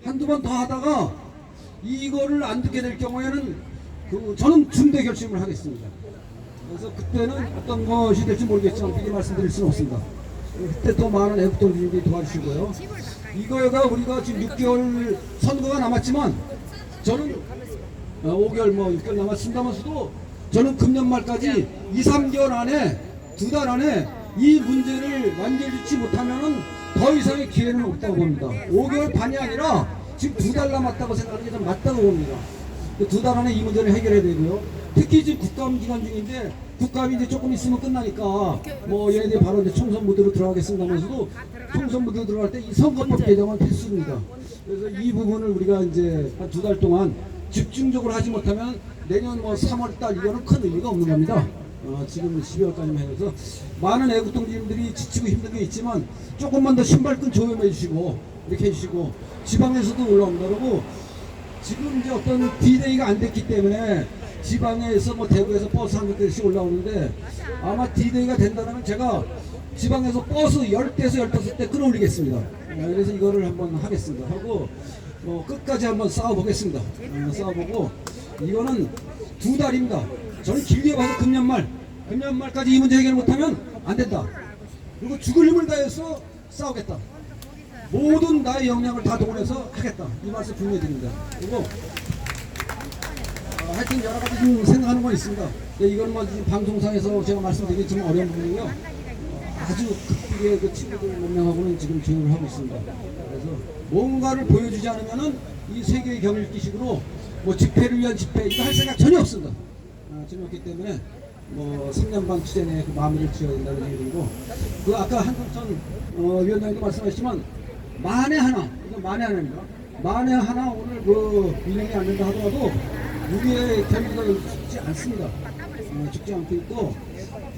한두 번 더 하다가 이거를 안 듣게 될 경우에는 저는 중대 결심을 하겠습니다. 그래서 그때는 어떤 것이 될지 모르겠지만 미리 말씀드릴 수는 없습니다. 그때 더 많은 애국동지들이 도와주시고요. 이거가 우리가 지금 6개월 선거가 남았지만 저는 5개월 6개월 남았습니다만서도 저는 금년 말까지 2, 3개월 안에 2달 안에 이 문제를 완결짓지 못하면은 더 이상의 기회는 없다고 봅니다. 5개월 반이 아니라 지금 2달 남았다고 생각하는 게 좀 맞다고 봅니다. 2달 안에 이 문제를 해결해야 되고요. 특히 지금 국감 기간 중인데 국감이 이제 조금 있으면 끝나니까 얘네들이 바로 이제 총선 무드로 들어가겠습니다만서도 총선 무드로 들어갈 때 이 선거법 개정은 필수입니다. 그래서 이 부분을 우리가 이제 한 2달 동안 집중적으로 하지 못하면 내년 3월 달 이거는 큰 의미가 없는 겁니다. 지금 12월까지만 해서 많은 애국동지님들이 지치고 힘든 게 있지만 조금만 더 신발끈 조여매 주시고 이렇게 해주시고 지방에서도 올라옵니다. 그리고 지금 이제 어떤 D-Day가 안 됐기 때문에 지방에서 대구에서 버스 한 대씩 올라오는데 아마 D-Day가 된다면 제가 지방에서 버스 10대에서 15대 끌어올리겠습니다. 그래서 이거를 한번 하겠습니다. 하고 끝까지 한번 싸워보겠습니다. 싸워보고 이거는 2달입니다. 저는 길게 봐서 금년 말까지 이 문제 해결 못하면 안 된다. 그리고 죽을 힘을 다해서 싸우겠다. 모든 나의 역량을 다 동원해서 하겠다. 이 말씀 분명히 드립니다. 그리고 하여튼 여러 가지 좀 생각하는 건 있습니다. 이건 지금 방송상에서 제가 말씀드리기 좀 어려운 부분이요. 아주 극비의 그 친구들 몇 명하고는 지금 조율을 하고 있습니다. 그래서 뭔가를 보여주지 않으면은 이 세계의 경일기식으로 집회를 위한 집회 이거 할 생각 전혀 없습니다. 전혀 없기 때문에 3년반期間내에 그 마무리를 지어야 된다는 얘기고 아까 한동천 위원장님도 말씀하셨지만 만에 하나입니다. 만에 하나 오늘 민영이 안 된다 하더라도 우리의 경기가 죽지 않습니다. 죽지 않고 있고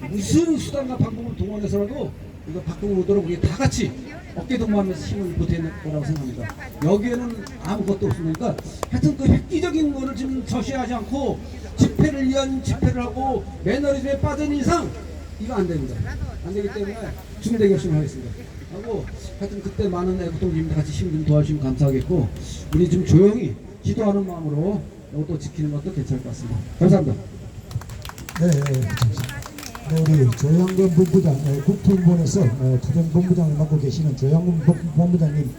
무슨 수단과 방법을 동원해서라도 이거 바꾸도록 우리 다 같이 어깨 동무하면서 힘을 보태는 거라고 생각합니다. 여기에는 아무것도 없으니까 하여튼 그 획기적인 거를 지금 저시하지 않고 집회를 위한 집회를 하고 매너리즘에 빠진 이상 이거 안 됩니다. 안 되기 때문에 중대 결심을 하겠습니다. 하고 하여튼 그때 많은 애국동지님들 같이 힘 좀 도와주시면 감사하겠고 우리 좀 조용히 기도하는 마음으로 이것도 지키는 것도 괜찮을 것 같습니다. 감사합니다. 네, 우리 조양근 본부장, 국토본에서 투쟁본부장을 맡고 계시는 조양근 본부장님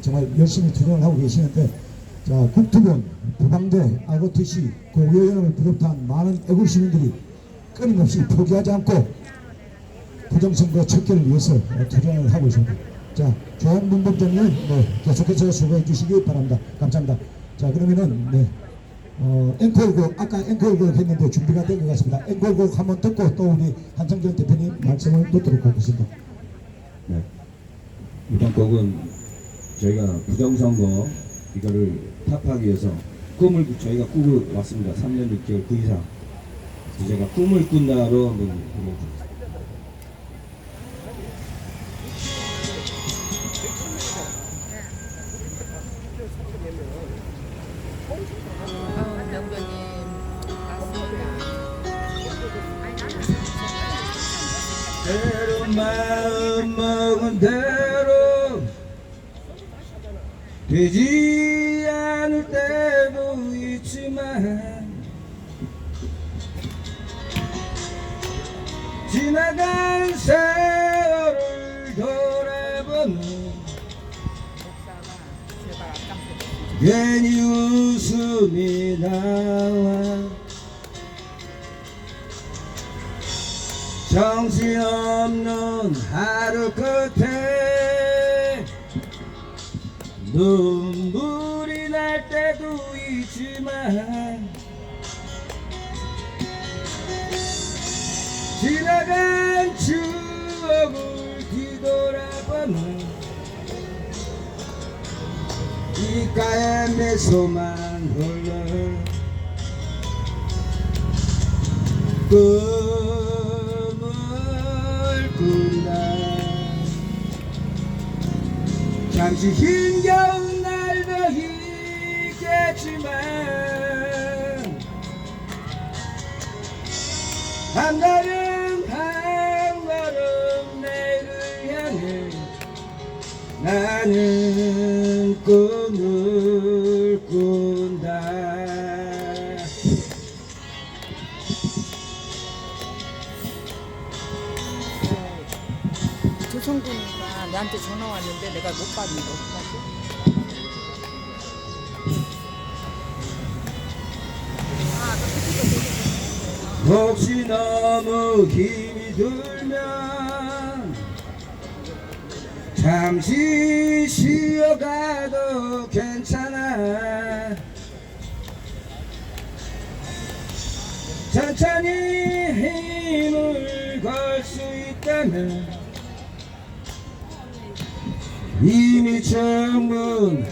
정말 열심히 투쟁을 하고 계시는데 자, 국토본, 부방대, ROTC, 고위원을 비롯한 많은 애국 시민들이 끊임없이 포기하지 않고 부정선거 척결을 위해서 투쟁을 하고 있습니다. 자, 조양근 본부장님 계속해서 수고해 주시기 바랍니다. 감사합니다. 자, 그러면은 앵콜곡 아까 앵콜곡 했는데 준비가 된 것 같습니다. 앵콜곡 한번 듣고 또 우리 한성전 대표님 말씀을 듣도록 하겠습니다. 네, 이번 곡은 저희가 부정선거 이거를 타파하기 위해서 저희가 꾸고 왔습니다. 3년 6개월 그 이상 제가 꿈을 꾼다로 한번 해보겠습니다. 대로 마음 먹은 대로 되지 않을 때도 있지만 지나간 세월을 돌아보면 괜히 웃음이 나와 정신없는 하루 끝에 눈물이 날 때도 있지만 지나간 추억을 뒤돌아보면 귓가에 미소만 흘러 꾼다 잠시 힘겨운 날도 있겠지만 한 걸음 한 걸음 내일을 향해 나는 나는 꿈을 꾼다. 조성군이가 나한테 전화 왔는데 내가 못 받는다. 혹시 너무 힘이 들면 잠시 쉬어가도 괜찮아. 천천히 힘을 걸 수 있다면 이미 충분하니까.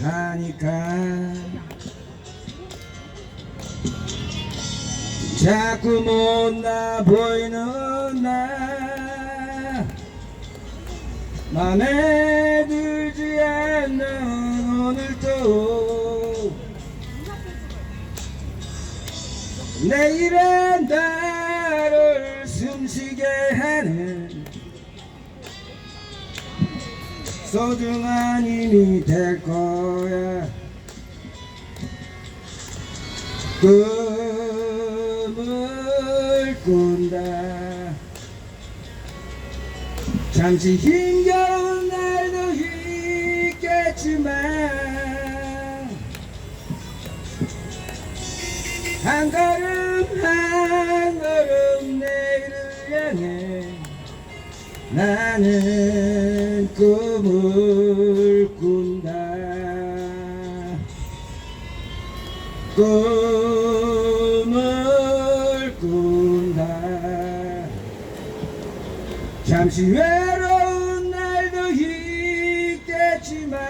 자꾸 못나 보이는 나 맘에 들지 않는 오늘도 내일은 나를 숨쉬게 하는 소중한 힘이 될 거야. 꿈을 꾼다. 잠시 힘겨운 날도 있겠지만 한 걸음 한 걸음 내일을 향해 나는 꿈을 꾼다. 꿈을 꾼다. 잠시 외로운 날도 있겠지만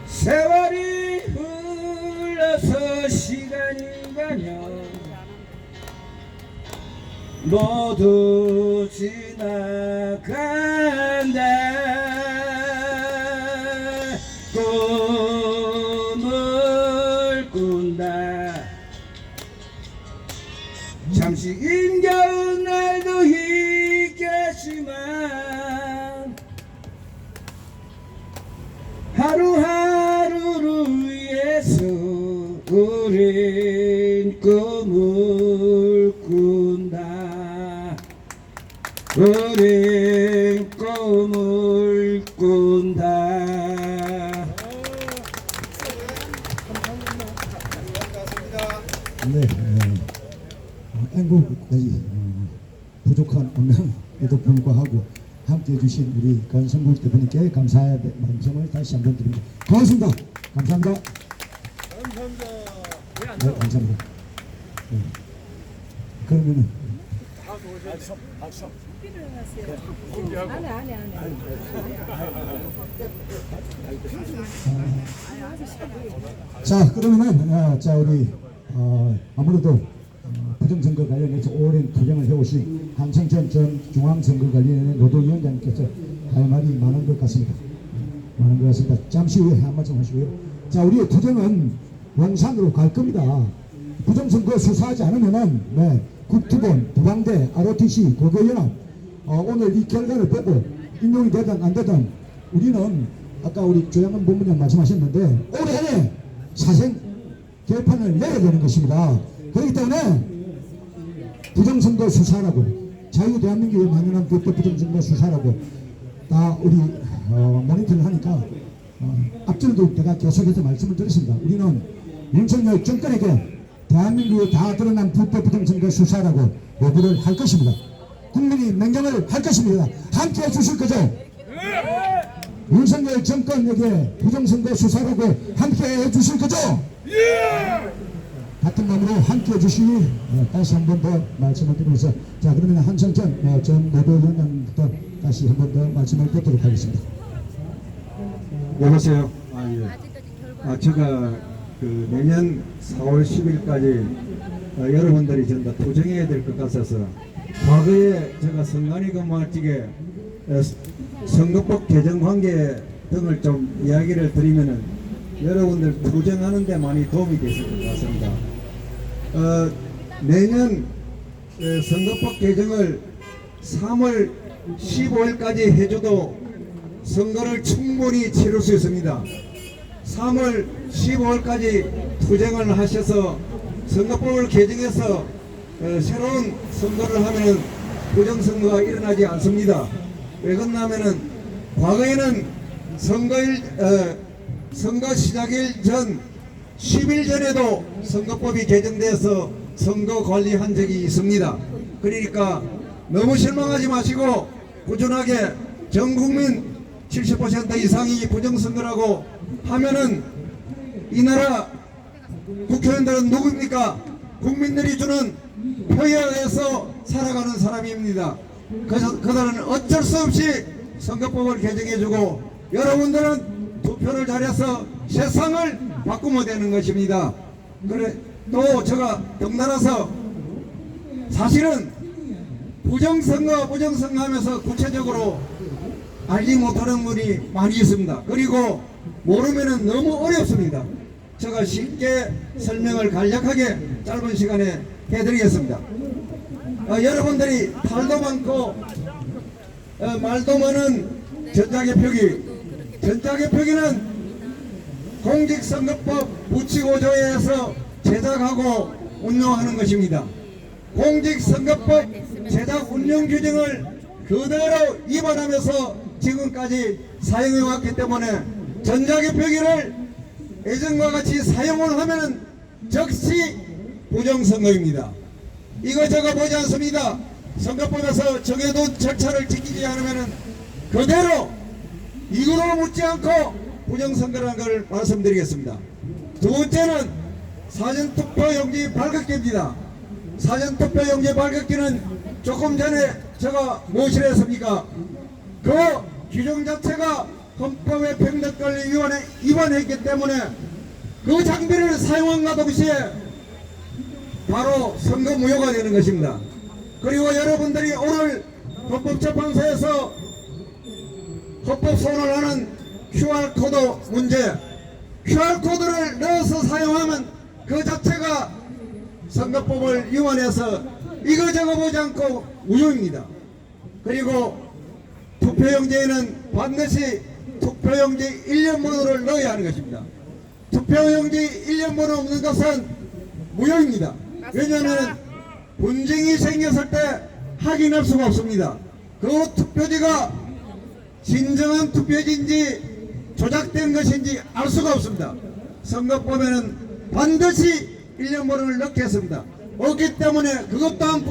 세월이 흘러서 시간이 가면 모두 지나간다. 꿈을 꾼다. 잠시 힘겨운 날도 있겠지만 하루하루를 위해서 우린 꿈을 꾼다. 우린 꿈을 꾼다. 네, 애국까지 부족한 운명에도 불구하고 함께해 주신 우리 권성국 대표님께 감사의 말씀을 다시 한번 드립니다. 고맙습니다. 감사합니다. 감사합니다. 네, 감사합니다. 네. 그러면은 자, 그러면은 자 우리 아무래도 부정선거 관련해서 오랜 투쟁을 해오신 한성천 전 중앙선거관리위원회 노동위원장님께서 할 말이 많은 것 같습니다. 많은 것 같습니다. 잠시 후에 한 말씀 하시고요. 자, 우리의 투쟁은 원산으로 갈 겁니다. 부정선거 수사하지 않으면은 네, 국토본, 부방대, ROTC, 고교연합 오늘 이 결과를 보고 인용이 되든 안 되든 우리는 아까 우리 조양은 본부장 말씀하셨는데 올해 안에 사생 결판을 내야 되는 것입니다. 그렇기 때문에 부정선거 수사라고 자유대한민국에 만연한 부정선거 수사라고 다 우리 모니터를 하니까 앞전에도 내가 계속해서 말씀을 드렸습니다. 우리는 윤석열 정권에게 대한민국에 다 드러난 부정선거 수사라고 요구를 할 것입니다. 국민이 명령을 할 것입니다. 함께 해주실 거죠? 윤석열 정권에게 부정선거 수사라고 함께 해주실 거죠? 같은 마음으로 함께 해주시니 다시 한 번 더 말씀을 드리면서 자 그러면 한성천 전 노동위원장부터 다시 한 번 더 말씀을 듣도록 하겠습니다. 여보세요. 제가 그 내년 4월 10일까지 여러분들이 전부 다 투쟁해야 될 것 같아서 과거에 제가 선관위 근무할 적에 선거법 개정 관계 등을 좀 이야기를 드리면은 여러분들 투쟁하는 데 많이 도움이 됐을 것 같습니다. 내년 선거법 개정을 3월 15일까지 해줘도 선거를 충분히 치를 수 있습니다. 3월 15일까지 투쟁을 하셔서 선거법을 개정해서 새로운 선거를 하면은 부정선거가 일어나지 않습니다. 왜 그러냐면은 과거에는 선거 시작일 전 10일 전에도 선거법이 개정돼서 선거 관리한 적이 있습니다. 그러니까 너무 실망하지 마시고 꾸준하게 전 국민 70% 이상이 부정선거라고 하면은 이 나라 국회의원들은 누구입니까? 국민들이 주는 표에 의해서 살아가는 사람입니다. 그래서 그들은 어쩔 수 없이 선거법을 개정해주고 여러분들은 투표를 잘해서 세상을 바꾸면 되는 것입니다. 그래 또 제가 덩달아서 사실은 부정선거 하면서 구체적으로 알지 못하는 분이 많이 있습니다. 그리고 모르면은 너무 어렵습니다. 제가 쉽게 설명을 간략하게 짧은 시간에 해드리겠습니다. 여러분들이 탈도 많고 말도 많은 전자개표기는 공직선거법 부치고조회에서 제작하고 운영하는 것입니다. 공직선거법 제작 운영 규정을 그대로 위반하면서 지금까지 사용해 왔기 때문에 전자개표기를 예전과 같이 사용을 하면 즉시 부정선거입니다. 이거 저거 보지 않습니다. 선거법에서 정해둔 절차를 지키지 않으면 그대로 이거로 묻지 않고 부정선거라는 걸 말씀드리겠습니다. 두 번째는 사전투표용지 발급기입니다. 사전투표용지 발급기는 조금 전에 제가 무엇을 했습니까? 그 규정 자체가 헌법의 평등권리위원회 위반했기 때문에 그 장비를 사용한과 동시에 바로 선거 무효가 되는 것입니다. 그리고 여러분들이 오늘 헌법재판소에서 헌법 소원을 하는 QR코드 문제, QR코드를 넣어서 사용하면 그 자체가 선거법을 위반해서 이거저거 보지 않고 무효입니다. 그리고 투표용지에는 반드시 투표용지 1년번호를 넣어야 하는 것입니다. 투표용지 1년번호 없는 것은 무효입니다. 왜냐하면 분쟁이 생겼을 때 확인할 수가 없습니다. 그 투표지가 진정한 투표지인지 조작된 것인지 알 수가 없습니다. 선거법에는 반드시 1년번호를 넣게 했습니다. 없기 때문에 그것 또한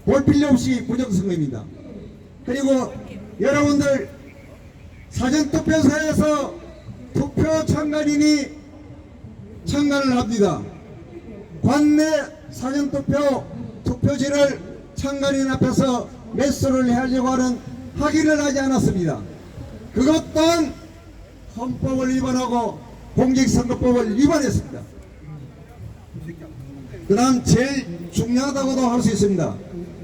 볼 필요 없이 부정선거입니다. 그리고 여러분들 사전투표소에서 투표 참관인이 참관을 합니다. 관내 사전투표 투표지를 참관인 앞에서 매수를 하려고 하는 확인을 하지 않았습니다. 그것 또한 헌법을 위반하고 공직선거법을 위반했습니다. 그 다음 제일 중요하다고도 할 수 있습니다.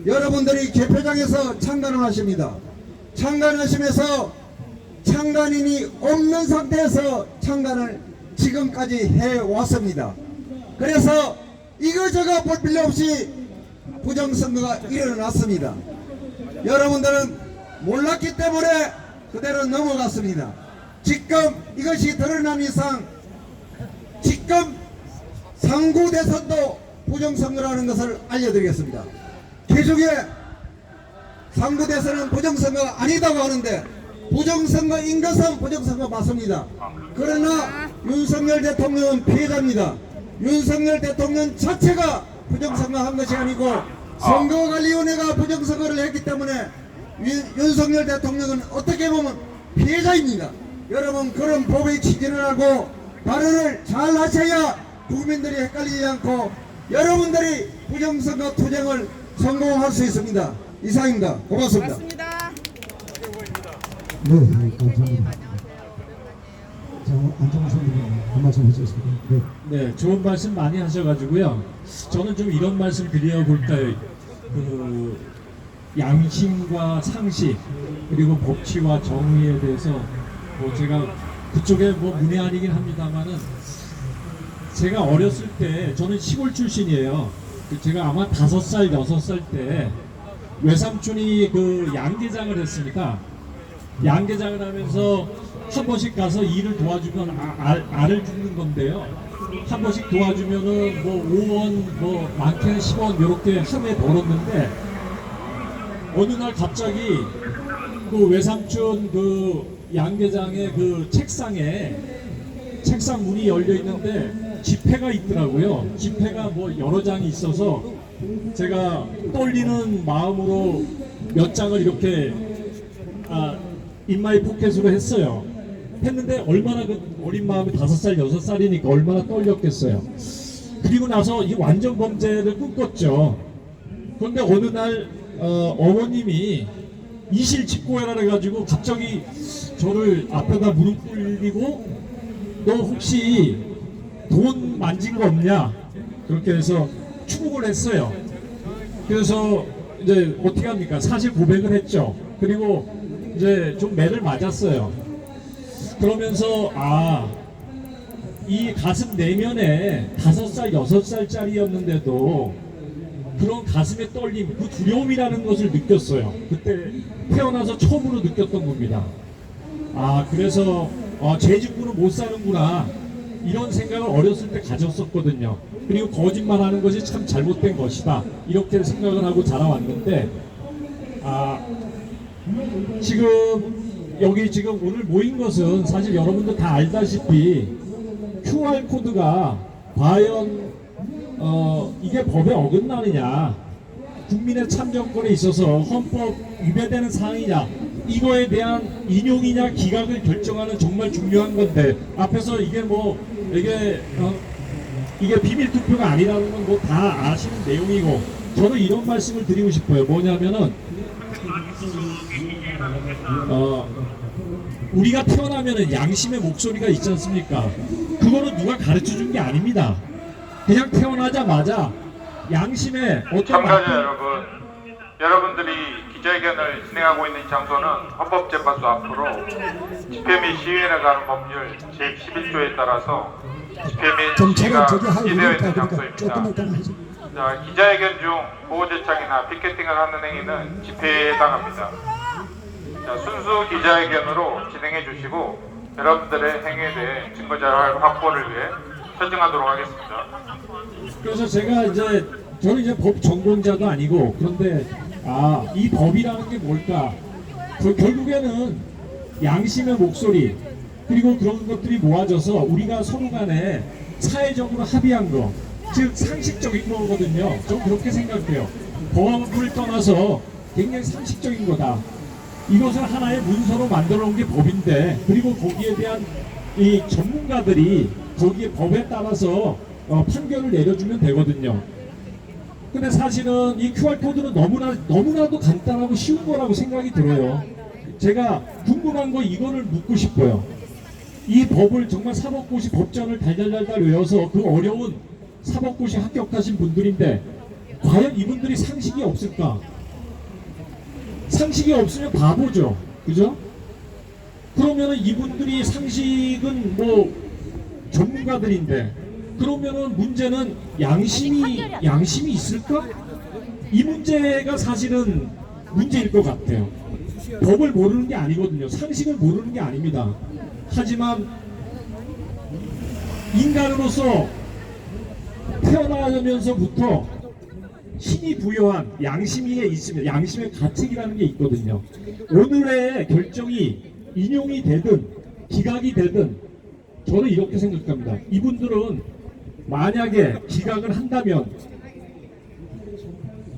여러분들이 개표장에서 참관을 하십니다. 참관하시면서 참관인이 없는 상태에서 참관을 지금까지 해왔습니다. 그래서 이거저거 볼 필요 없이 부정선거가 일어났습니다. 여러분들은 몰랐기 때문에 그대로 넘어갔습니다. 지금 이것이 드러난 이상 지금 상구 대선도 부정선거라는 것을 알려드리겠습니다. 개중에 상구 대선은 부정선거가 아니다고 하는데 부정선거인 것은 부정선거 맞습니다. 그러나 윤석열 대통령은 피해자입니다. 윤석열 대통령 자체가 부정선거한 것이 아니고 선거관리위원회가 부정선거를 했기 때문에 윤석열 대통령은 어떻게 보면 피해자입니다. 여러분 그런 법의 취지를 알고 발언을 잘 하셔야 국민들이 헷갈리지 않고 여러분들이 부정선거 투쟁을 성공할 수 있습니다. 이상입니다. 고맙습니다. 맞습니다. 네, 감사합니다. 자, 안정환 선생님 한 말씀 해주셨습니다. 네. 네, 좋은 말씀 많이 하셔가지고요. 저는 좀 이런 말씀 드려볼까요? 그 양심과 상식 그리고 법치와 정의에 대해서 뭐 제가 그쪽에 뭐 문외한이긴 합니다만은 제가 어렸을 때 저는 시골 출신이에요. 제가 아마 5살, 6살 때 외삼촌이 그 양계장을 했습니다. 양계장을 하면서 한 번씩 가서 일을 도와주면 알을 주는 건데요. 한 번씩 도와주면은 뭐 5원, 뭐 많게는 10원 이렇게 하루에 벌었는데 어느 날 갑자기 그 외삼촌 그 양계장의 그 책상 문이 열려 있는데 지폐가 있더라고요. 지폐가 뭐 여러 장이 있어서 제가 떨리는 마음으로 몇 장을 이렇게 인마이 포켓으로 했어요. 했는데 얼마나 그 어린 마음이 5살, 6살이니까 얼마나 떨렸겠어요. 그리고 나서 이 완전 범죄를 꿈꿨죠. 그런데 어느 날 어머님이 이실직고해라 해가지고 갑자기 저를 앞에다 무릎 꿇리고 너 혹시 돈 만진 거 없냐? 그렇게 해서 추궁을 했어요. 그래서 이제 어떻게 합니까? 사실 고백을 했죠. 그리고 이제 좀 매를 맞았어요. 그러면서 이 가슴 내면에 5살, 6살짜리였는데도 그런 가슴의 떨림, 그 두려움이라는 것을 느꼈어요. 그때 태어나서 처음으로 느꼈던 겁니다. 그래서 죄 짓고는 못 사는구나 이런 생각을 어렸을 때 가졌었거든요. 그리고 거짓말하는 것이 참 잘못된 것이다 이렇게 생각을 하고 자라왔는데 지금 오늘 모인 것은 사실 여러분도 다 알다시피 QR 코드가 과연 이게 법에 어긋나느냐, 국민의 참정권에 있어서 헌법 위배되는 사항이냐, 이거에 대한 인용이냐 기각을 결정하는 정말 중요한 건데 앞에서 이게 이게 비밀 투표가 아니라는 건 뭐 다 아시는 내용이고 저는 이런 말씀을 드리고 싶어요. 뭐냐면은 우리가 태어나면은 양심의 목소리가 있지 않습니까? 그거는 누가 가르쳐 준 게 아닙니다. 그냥 태어나자마자 양심의 어떤 참가자 여러분들이 기자회견을 진행하고 있는 장소는 헌법재판소 앞으로 집회 및 시위에 관한 법률 제11조에 따라서 집회 및 시위가 금지되어 있는 장소입니다. 자, 기자회견 중 보호제창이나 피켓팅을 하는 행위는 집회에 해당합니다. 자, 순수 기자회견으로 진행해 주시고 여러분들의 행위에 대해 증거자료 확보를 위해 설정하도록 하겠습니다. 그래서 저는 이제 법 전공자도 아니고 그런데 이 법이라는 게 뭘까? 결국에는 양심의 목소리 그리고 그런 것들이 모아져서 우리가 서로 간에 사회적으로 합의한 거, 즉 상식적인 거거든요. 좀 그렇게 생각해요. 법을 떠나서 굉장히 상식적인 거다. 이것을 하나의 문서로 만들어 놓은 게 법인데 그리고 거기에 대한 이 전문가들이 거기에 법에 따라서 판결을 내려주면 되거든요. 근데 사실은 이 QR코드는 너무나도 간단하고 쉬운 거라고 생각이 들어요. 제가 궁금한 거 이거를 묻고 싶어요. 이 법을 정말 사법고시 법전을 달달달달 외워서 그 어려운 사법고시 합격하신 분들인데 과연 이분들이 상식이 없을까? 상식이 없으면 바보죠. 그죠? 그러면은 이분들이 상식은 뭐 전문가들인데 그러면은 문제는 양심이 있을까? 이 문제가 사실은 문제일 것 같아요. 법을 모르는 게 아니거든요. 상식을 모르는 게 아닙니다. 하지만 인간으로서 태어나면서부터 신이 부여한 양심이 있습니다. 양심의 가책이라는 게 있거든요. 오늘의 결정이 인용이 되든 기각이 되든 저는 이렇게 생각합니다. 이분들은 만약에 기각을 한다면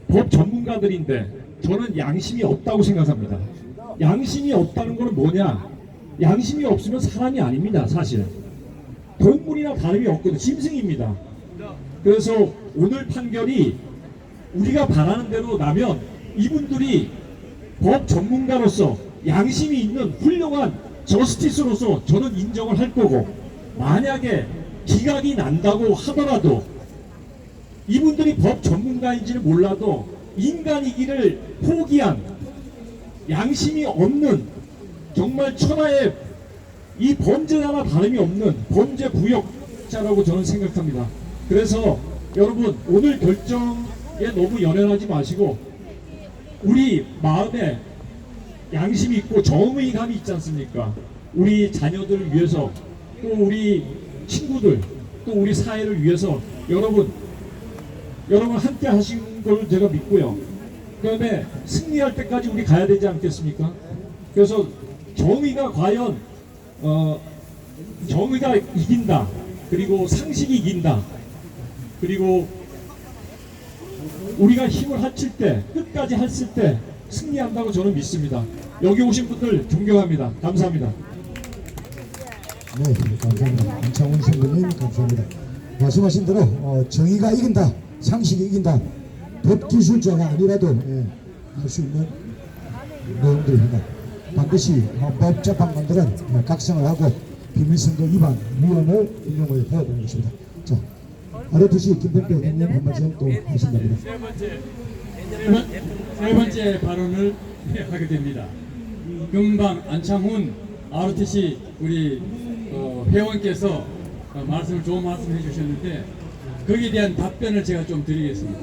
법 전문가들인데 저는 양심이 없다고 생각합니다. 양심이 없다는 것은 뭐냐? 양심이 없으면 사람이 아닙니다. 사실 동물이나 다름이 없거든요. 짐승입니다. 그래서 오늘 판결이 우리가 바라는 대로 나면 이분들이 법 전문가로서 양심이 있는 훌륭한 저스티스로서 저는 인정을 할 거고 만약에 기각이 난다고 하더라도 이분들이 법 전문가인지는 몰라도 인간이기를 포기한 양심이 없는 정말 천하의 이 범죄자나 다름이 없는 범죄 부역자라고 저는 생각합니다. 그래서 여러분 오늘 결정에 너무 연연하지 마시고 우리 마음에 양심이 있고 정의감이 있지 않습니까? 우리 자녀들을 위해서 또 우리 친구들 또 우리 사회를 위해서 여러분 함께 하신 걸 제가 믿고요. 그다음에 승리할 때까지 우리 가야 되지 않겠습니까? 그래서 정의가 과연 정의가 이긴다. 그리고 상식이 이긴다. 그리고 우리가 힘을 합칠 때 끝까지 했을 때 승리한다고 저는 믿습니다. 여기 오신 분들 존경합니다. 감사합니다. 네, 감사합니다. 안창훈 선배님 감사합니다. 말씀하신 대로 정의가 이긴다, 상식이 이긴다. 법기술자가 아니라도 할 수 있는 내용들입니다. 반드시 법재판관들은 각성을 하고 비밀선거 위반 위원을 임명을 해야 되는 것입니다. 자, ROTC 김병대 의원님 한 말씀 또 하신답니다. 세 번째 발언을 하게 됩니다. 금방 안창훈 ROTC 우리 회원께서 좋은 말씀 해주셨는데 거기에 대한 답변을 제가 좀 드리겠습니다.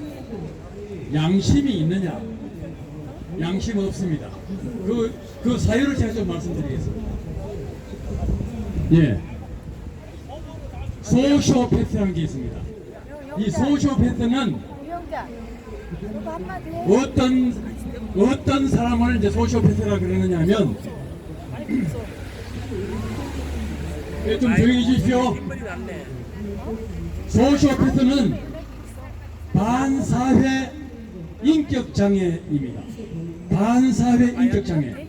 양심이 있느냐? 양심 없습니다. 그 사유를 제가 좀 말씀드리겠습니다. 예, 소시오패스라는 게 있습니다. 이 소시오패스는 어떤 사람을 이제 소시오패스라 그러느냐 하면 좀 조용히 해주십시오. 소시오패스는 반사회 인격장애입니다. 반사회 인격장애.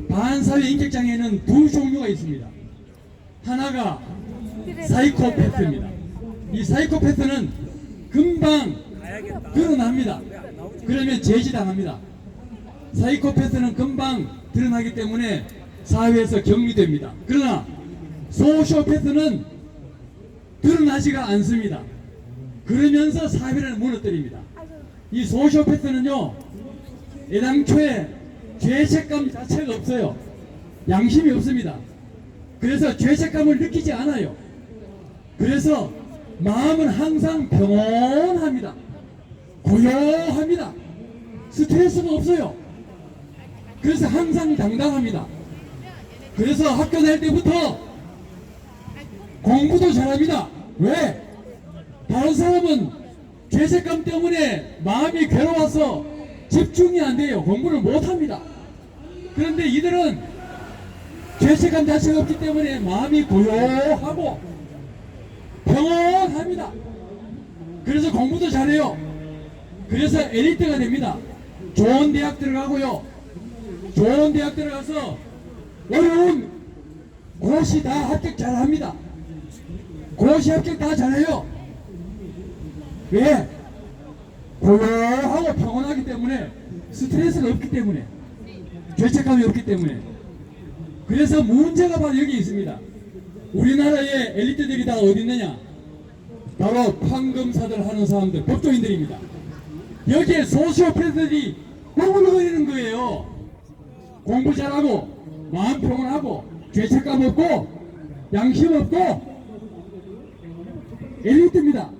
반사회 인격장애는 두 종류가 있습니다. 하나가 사이코패스입니다. 이 사이코패스는 금방 드러납니다. 그러면 제지당합니다. 사이코패스는 금방 드러나기 때문에 사회에서 격리됩니다. 그러나 소시오패스는 드러나지가 않습니다. 그러면서 사회를 무너뜨립니다. 이 소시오패스는요, 애당초에 죄책감 자체가 없어요. 양심이 없습니다. 그래서 죄책감을 느끼지 않아요. 그래서 마음은 항상 평온합니다. 고요합니다. 스트레스가 없어요. 그래서 항상 당당합니다. 그래서 학교 다닐 때부터 공부도 잘합니다. 왜? 다른 사람은 죄책감 때문에 마음이 괴로워서 집중이 안 돼요. 공부를 못합니다. 그런데 이들은 죄책감 자체가 없기 때문에 마음이 고요하고 평온합니다. 그래서 공부도 잘해요. 그래서 엘리트가 됩니다. 좋은 대학 들어가고요. 좋은 대학 들어가서 어려운 고시 다 합격 잘합니다. 고시 합격 다 잘해요. 왜? 고요하고 평온하기 때문에, 스트레스가 없기 때문에, 죄책감이 없기 때문에. 그래서 문제가 바로 여기 있습니다. 우리나라의 엘리트들이 다 어디 있느냐? 바로 판검사들 하는 사람들, 법조인들입니다. 여기에 소시오패스들이 허물거리는 거예요. 공부 잘하고 마음 평온하고 죄책감 없고 양심 없고 엘리트입니다.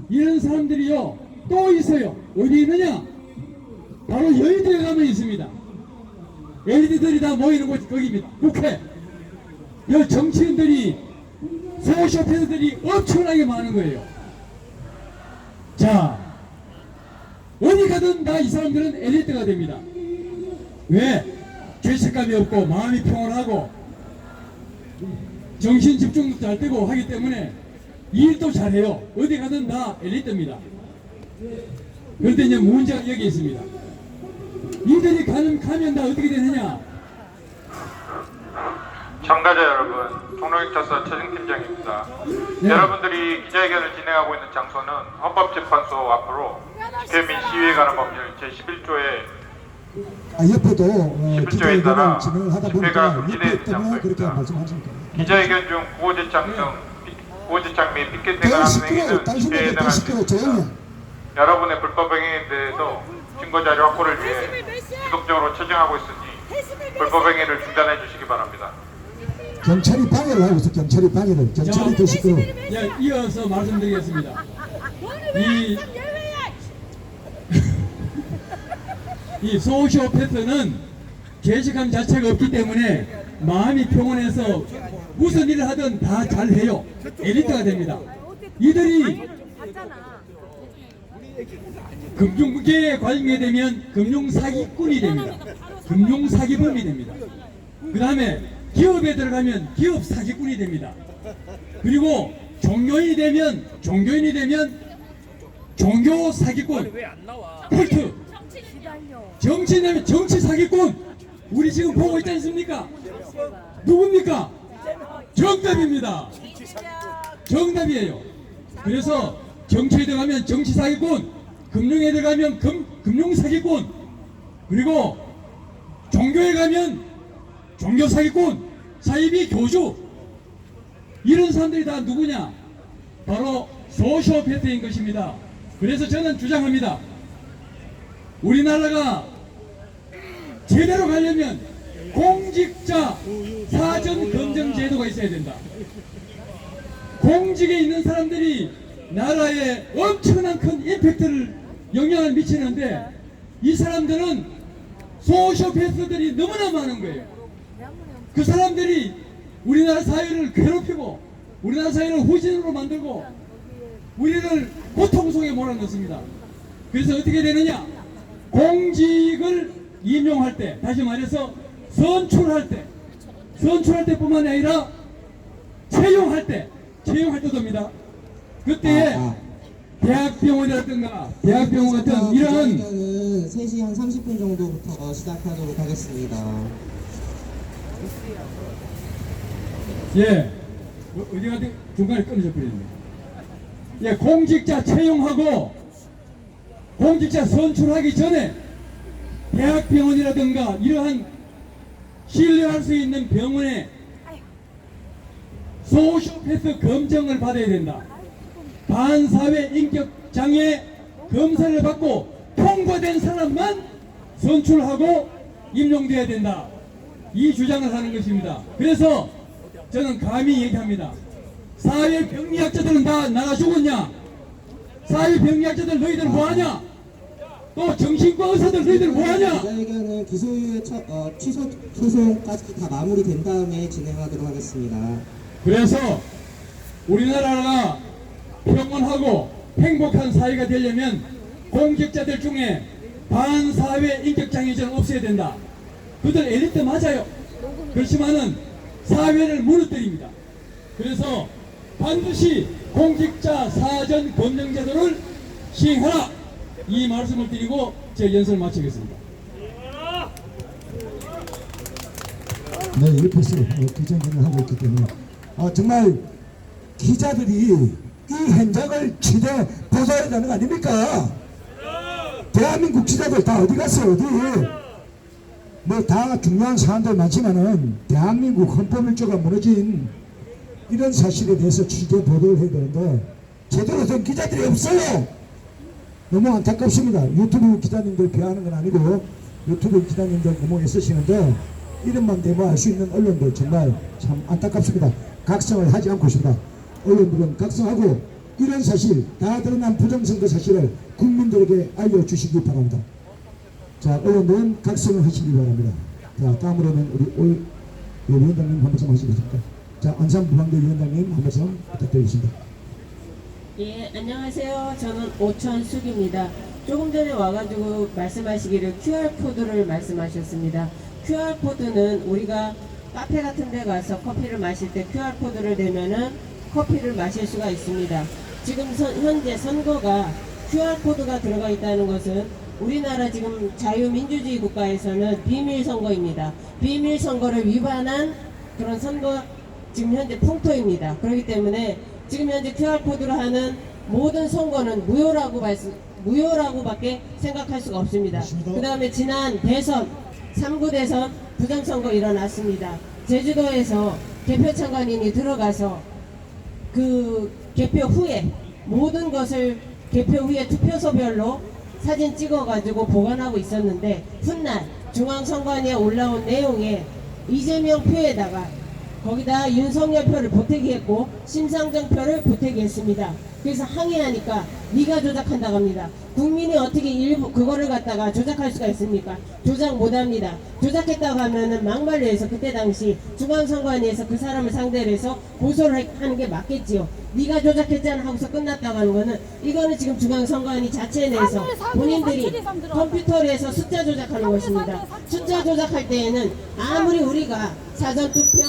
이런 사람들이요 또 있어요. 어디 있느냐? 바로 여의도에 가면 있습니다. 엘리트들이 다 모이는 곳이 거기입니다. 국회. 여 정치인들이 소시오패스들이 엄청나게 많은 거예요. 자, 어디 가든 다 이 사람들은 엘리트가 됩니다. 왜? 죄책감이 없고 마음이 평온하고 정신 집중도 잘 되고 하기 때문에 일도 잘해요. 어디 가든 다 엘리트입니다. 그런데 이제 문제가 여기 있습니다. 이들이 가면 다 어떻게 되느냐? 참가자 여러분, 통로경찰서 최승팀장입니다. 네. 여러분들이 기자회견을 진행하고 있는 장소는 헌법재판소 앞으로 집회민 시위에 관한 법률 제11조에 옆에도 11조에 기자회견을 따라 진행을 하다 집회가 보니까 금지된 옆에 때문에 그렇게 장소입니다. 말씀하십니까? 기자회견 중 구호제창 및 피켓 등을 더 하는 시끄러워. 행위는 집회에 당신들 더 해당할 수 시끄러워. 있습니다. 조용히 해. 여러분의 불법 행위에 대해서 증거자료 확보를 위해 지속적으로 처정하고 있으니 불법 행위를 중단해 주시기 바랍니다. 경찰이 방해를 하고 있어. 경찰이 방해를. 경찰이 더 시끄러워. 이어서 말씀드리겠습니다. 이 소시오패스는 죄책감 자체가 없기 때문에 마음이 평온해서 무슨 일을 하든 다 잘해요. 엘리트가 됩니다. 이들이 금융계에 관련이 되면 금융사기꾼이 됩니다. 금융사기범이 됩니다. 그 다음에 기업에 들어가면 기업사기꾼이 됩니다. 그리고 종교인이 되면 종교사기꾼, 컬트, 정치인 되면 정치사기꾼. 우리 지금 보고 있지 않습니까? 누굽니까? 정답입니다. 정답이에요. 그래서 정치에 들어가면 정치사기꾼, 금융에 들어가면 금융사기꾼, 그리고 종교에 가면 종교사기꾼, 사이비 교주. 이런 사람들이 다 누구냐? 바로 소시오패스인 것입니다. 그래서 저는 주장합니다. 우리나라가 제대로 가려면 공직자 사전 검증 제도가 있어야 된다. 공직에 있는 사람들이 나라에 엄청난 큰 임팩트를 영향을 미치는데 이 사람들은 소시오패스들이 너무나 많은 거예요. 그 사람들이 우리나라 사회를 괴롭히고 우리나라 사회를 후진으로 만들고 우리를 고통 속에 몰아넣습니다. 그래서 어떻게 되느냐? 공직을 임용할 때, 다시 말해서 선출할 때뿐만 아니라 채용할 때도 됩니다. 그때에 대학병원이라든가 대학병원 같은 이런 3시 한 30분 정도부터 시작하도록 하겠습니다. 예, 어디 가든 중간에 끊어져 버리는데, 예, 공직자 채용하고 공직자 선출하기 전에 대학병원이라든가 이러한 신뢰할 수 있는 병원에 소시오패스 검증을 받아야 된다. 반사회 인격장애 검사를 받고 통과된 사람만 선출하고 임용돼야 된다. 이 주장을 하는 것입니다. 그래서 저는 감히 얘기합니다. 사회병리학자들은 다 나가 죽었냐? 사회병리학자들 너희들 뭐하냐? 또 정신과 의사들 너희들 뭐하냐? 기자회견은 기소유예 취소 소송까지 다 마무리된 다음에 진행하도록 하겠습니다. 그래서 우리나라가 평온하고 행복한 사회가 되려면 공직자들 중에 반사회 인격장애자는 없어야 된다. 그들 엘리트 맞아요. 그렇지만은 사회를 무너뜨립니다. 그래서 반드시 공직자 사전 검증 제도를 시행하라. 이 말씀을 드리고 제 연설을 마치겠습니다. 네, 이렇게서 기자회견을 하고 있기 때문에 정말 기자들이 이 현장을 취재 보도해야 되는 거 아닙니까? 대한민국 기자들 다 어디 갔어요? 어디? 뭐 다 중요한 사안들 많지만은 대한민국 헌법일조가 무너진 이런 사실에 대해서 취재 보도를 해야 되는데 제대로 된 기자들이 없어요. 너무 안타깝습니다. 유튜브 기자님들 비하하는 건 아니고 유튜브 기자님들 너무 애쓰시는데 이름만 대면 알 수 있는 언론들 정말 참 안타깝습니다. 각성을 하지 않고 있습니다. 언론들은 각성하고 이런 사실 다 드러난 부정선거 사실을 국민들에게 알려주시기 바랍니다. 자, 언론들은 각성을 하시기 바랍니다. 자, 다음으로는 우리 올 위원장님 한 말씀 하시겠습니까? 자, 안산 부방대 위원장님 한 말씀 부탁드리겠습니다. 예, 안녕하세요. 저는 오천숙입니다. 조금 전에 와가지고 말씀하시기를 QR코드를 말씀하셨습니다. QR코드는 우리가 카페 같은 데 가서 커피를 마실 때 QR코드를 대면은 커피를 마실 수가 있습니다. 지금 현재 선거가 QR코드가 들어가 있다는 것은 우리나라 지금 자유민주주의 국가에서는 비밀선거입니다. 비밀선거를 위반한 그런 선거 지금 현재 풍토입니다. 그렇기 때문에 지금 현재 QR코드로 하는 모든 선거는 무효라고밖에 생각할 수가 없습니다. 그 다음에 지난 대선 3구 대선 부정선거 일어났습니다. 제주도에서 개표창관인이 들어가서 그 개표 후에 모든 것을 개표 후에 투표소별로 사진 찍어가지고 보관하고 있었는데 훗날 중앙선관위에 올라온 내용에 이재명 표에다가 거기다 윤석열 표를 보태기 했고 심상정 표를 보태기 했습니다. 그래서 항의하니까 네가 조작한다고 합니다. 국민이 어떻게 일부 그거를 갖다가 조작할 수가 있습니까? 조작 못합니다. 조작했다고 하면은 막말로 해서 그때 당시 중앙선관위에서 그 사람을 상대로 해서 고소를 하는 게 맞겠지요. 네가 조작했잖아 하고서 끝났다고 하는 거는 이거는 지금 중앙선관위 자체 내에서 본인들이 컴퓨터로 해서 숫자 조작하는 것입니다. 숫자 조작할 때에는 아무리 우리가 사전투표,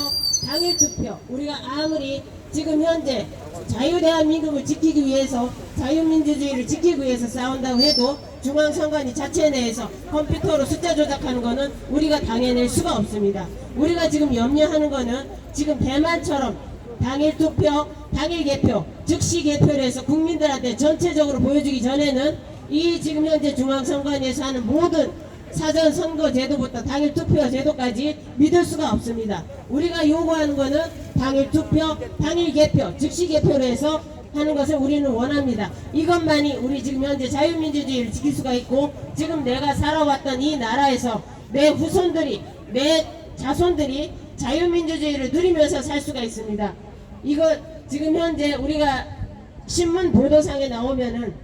당일투표 우리가 아무리 지금 현재 자유대한민국을 지키기 위해서 자유민주주의를 지키기 위해서 싸운다고 해도 중앙선관위 자체 내에서 컴퓨터로 숫자 조작하는 거는 우리가 당해낼 수가 없습니다. 우리가 지금 염려하는 거는 지금 대만처럼 당일투표, 당일개표, 즉시 개표를 해서 국민들한테 전체적으로 보여주기 전에는 이 지금 현재 중앙선관위에서 하는 모든 사전 선거 제도부터 당일 투표 제도까지 믿을 수가 없습니다. 우리가 요구하는 거는 당일 투표, 당일 개표, 즉시 개표로 해서 하는 것을 우리는 원합니다. 이것만이 우리 지금 현재 자유민주주의를 지킬 수가 있고 지금 내가 살아왔던 이 나라에서 내 후손들이, 내 자손들이 자유민주주의를 누리면서 살 수가 있습니다. 이거 지금 현재 우리가 신문 보도상에 나오면은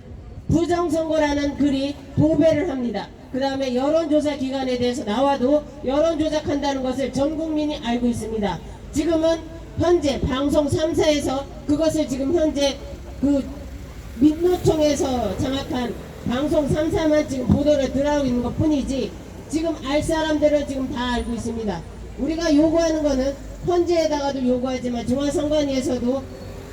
부정선거라는 글이 도배를 합니다. 그 다음에 여론조사 기관에 대해서 나와도 여론조작한다는 것을 전 국민이 알고 있습니다. 지금은 현재 방송 3사에서 그것을 지금 현재 그 민노총에서 장악한 방송 3사만 지금 보도를 들어가고 있는 것 뿐이지 지금 알 사람들은 지금 다 알고 있습니다. 우리가 요구하는 거는 헌재에다가도 요구하지만 중앙선관위에서도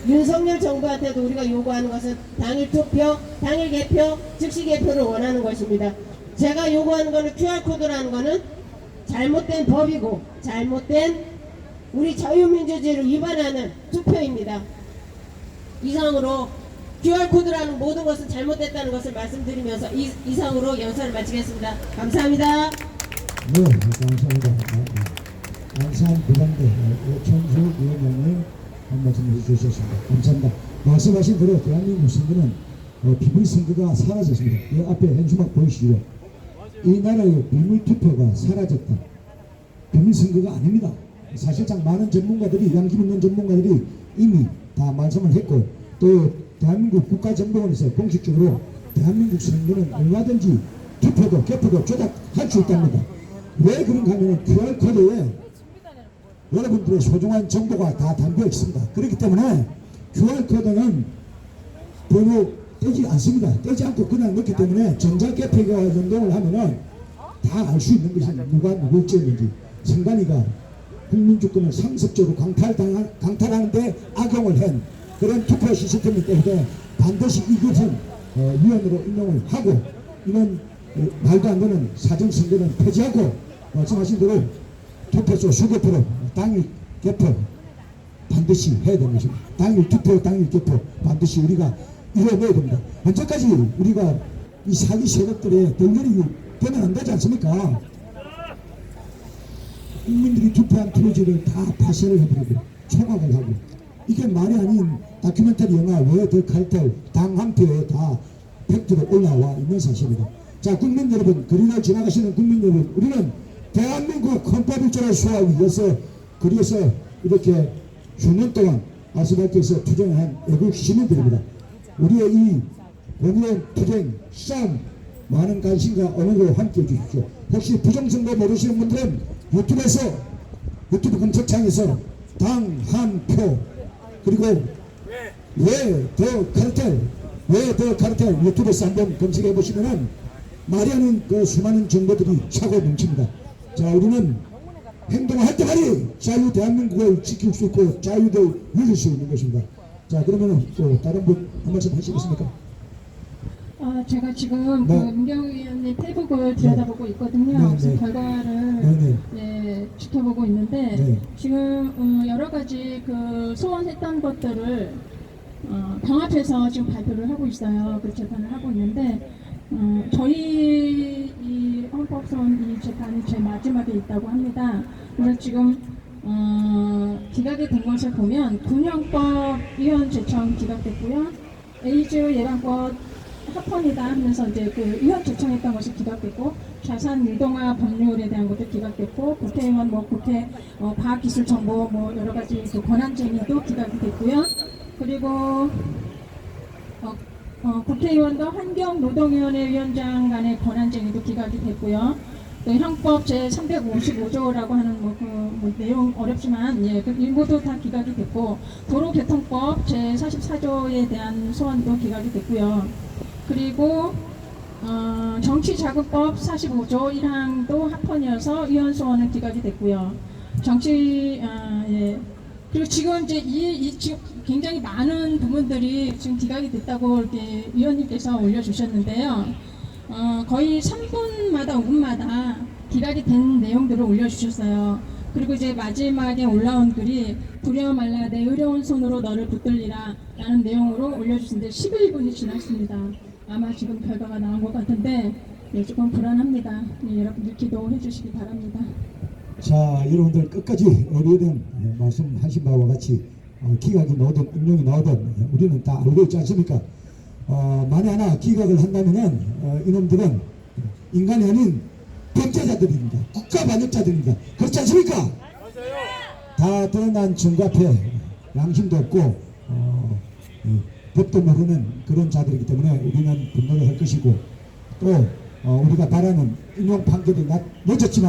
윤석열 정부한테도 우리가 요구하는 것은 당일 투표, 당일 개표, 즉시 개표를 원하는 것입니다. 제가 요구하는 거는 QR코드라는 거는 잘못된 법이고 잘못된 우리 자유민주주의를 위반하는 투표입니다. 이상으로 QR코드라는 모든 것은 잘못됐다는 것을 말씀드리면서 이상으로 연설을 마치겠습니다. 감사합니다. 네, 감사합니다. 안산 부산대 오천수 위원장님 한 말씀 해주셨습니다. 감사합니다. 말씀하신 대로 대한민국 선거는 비밀 선거가 사라졌습니다. 이 앞에 현수막 보이시죠? 이 나라의 비밀 투표가 사라졌다. 비밀 선거가 아닙니다. 사실상 많은 전문가들이 양심 있는 전문가들이 이미 다 말씀을 했고 또 대한민국 국가정보원에서 공식적으로 대한민국 선거는 얼마든지 투표도 개표도 조작할 수 있답니다. 왜 그런가 하면 QR코드에 여러분들의 소중한 정보가 다 담겨 있습니다. 그렇기 때문에 QR코드는 번호 떼지 않습니다. 떼지 않고 그냥 넣기 때문에 전자개표가 연동을 하면은 다 알 수 있는 것이 누가 누굴 찍었는지. 선관위가 국민주권을 상습적으로 강탈하는데 악용을 한 그런 투표 시스템이기 때문에 반드시 이것은 위원으로 임명을 하고 이런 말도 안 되는 사전선거는 폐지하고 말씀하신 대로 투표소 수개표로 당일 개표 반드시 해야 되는 것입니다. 당일 투표, 당일 개표 반드시 우리가 이뤄내야 됩니다. 언제까지 우리가 이 사기 세력들의 덩어리 되면 안 되지 않습니까? 국민들이 투표한 투표지를 다 파쇄를 해버리고 총각을 하고 이게 말이 아닌 다큐멘터리 영화 왜 더 칼텔 당 한 표에 다 팩트로 올라와 있는 사실입니다. 자, 국민 여러분, 거리를 지나가시는 국민 여러분, 우리는 대한민국 헌법 1조를 수호하기 위해서 거리에서 이렇게 수년 동안 아스팔트에서 투쟁한 애국 시민들입니다. 우리의 이 공무원 투쟁 싸움 많은 관심과 언어로 함께해 주십시오. 혹시 부정선거 모르시는 분들은 유튜브 검색창에서 당 한 표 그리고 왜 더 카르텔 유튜브에서 한번 검색해 보시면은 말이 아닌 그 수많은 정보들이 차고 넘칩니다. 자, 우리는 행동할 때만이 자유 대한민국을 지킬 수 있고 자유를 누릴 수 있는 것입니다. 자, 그러면은 또 다른 분 한 말씀 하시겠습니까? 제가 지금 그 문경 의원님 페이북을 들여다보고 있거든요. 네, 그래서 네. 결과를 네, 지켜보고 있는데 네. 지금 여러 가지 그 소원했던 것들을 병합해서 지금 발표를 하고 있어요. 그 재판을 하고 있는데 저희 이 헌법소원 이 재판이 제일 마지막에 있다고 합니다. 그래서 지금 기각이 된 것을 보면 군형법 위헌 제청 기각됐고요. 에이즈 예방법 합헌이다 하면서 이제 그 위헌 제청했던 것이 기각됐고 자산 유동화 법률에 대한 것도 기각됐고, 국회의원 국회 과학기술정보 여러 가지 그 권한쟁의도 기각이 됐고요. 그리고 국회의원과 환경노동위원회 위원장 간의 권한쟁의도 기각이 됐고요. 또 형법 제 355조라고 하는 내용 어렵지만 그 일부도 다 기각이 됐고, 도로교통법 제 44조에 대한 소원도 기각이 됐고요. 그리고 정치자금법 45조 1항도 합헌이어서 위헌 소원은 기각이 됐고요. 그리고 지금 이제 지금 굉장히 많은 부분들이 지금 기각이 됐다고 이렇게 위원님께서 올려주셨는데요. 거의 3분마다 5분마다 기각이 된 내용들을 올려주셨어요. 그리고 이제 마지막에 올라온 글이 두려워 말라 내 의로운 손으로 너를 붙들리라 라는 내용으로 올려주셨는데 11분이 지났습니다. 아마 지금 결과가 나온 것 같은데 조금 불안합니다. 여러분들 기도해 주시기 바랍니다. 자, 여러분들 끝까지 어디든 말씀하신 바와 같이 기각이 나오든 임명이 나오든 우리는 다 알고 있지 않습니까? 만에 하나 기각을 한다면은 이놈들은 인간이 아닌 범죄자들입니다. 국가 반역자들입니다. 그렇지 않습니까? 다 드러난 증거 앞에 양심도 없고 법도 모르는 그런 자들이기 때문에 우리는 분노를 할 것이고, 또 우리가 바라는 인용 판결이 늦었지만